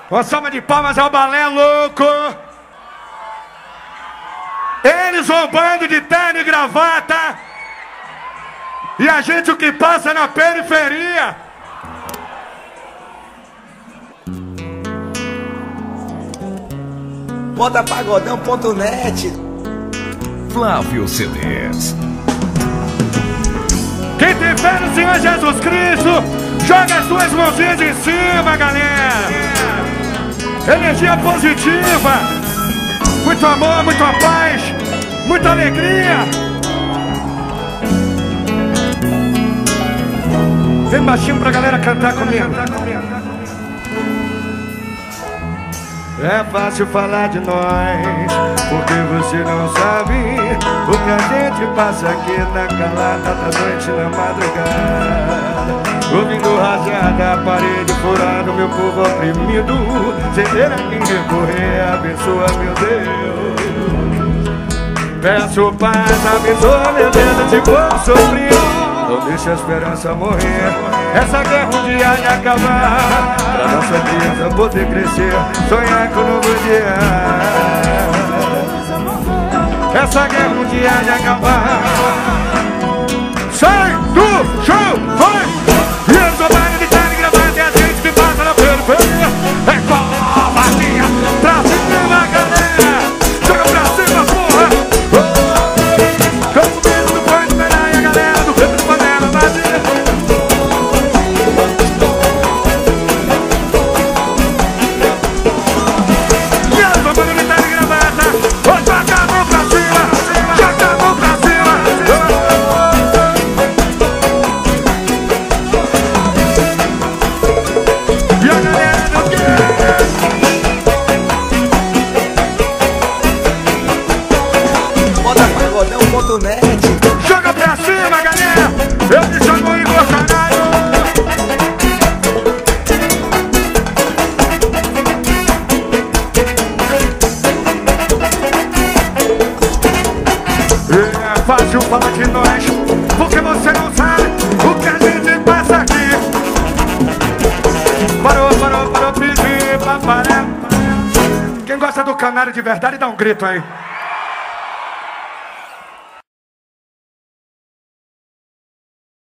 Uma salva de palmas ao Balé Louco. Eles zombando de terno e gravata. E a gente o que passa na periferia. Bota pagodão.net. Flávio CDs. Quem tem fé no Senhor Jesus Cristo, joga as suas mãozinhas em cima, galera. Energia positiva. Muito amor, muita paz, muita alegria. Vem baixinho pra galera cantar comigo. É fácil falar de nós, porque você não sabe o que a gente passa aqui na calada da noite, na madrugada. Ouvindo rajada, parede furada, meu povo oprimido, sem ter a quem recorrer, abençoa meu Deus. Peço paz, abençoa meu Deus, de povo sofrido. Não deixa a esperança morrer. Essa guerra um dia vai acabar, pra nossa criança poder crescer, sonhar com um novo dia. Essa guerra um dia vai acabar. Sai do chão, vai! E eu sou mais de carne gravata, é a gente que passa na periferia. É covardia, pra cima, galera. Joga pra cima, porra. Com medo do pão de medalha, galera do Pedro de Panela, vazia. E eu sou mais de carne gravata, hoje joga a mão pra cima, joga a mão pra cima. E a galera do quê? Bota pagodão.net. Joga pra cima, galera! Eu me chamo Igor Canário! É fácil falar de nós, porque você não sabe o que a gente passa aqui. Parou, pedir pra parar. Quem gosta do Canário de verdade, dá um grito aí.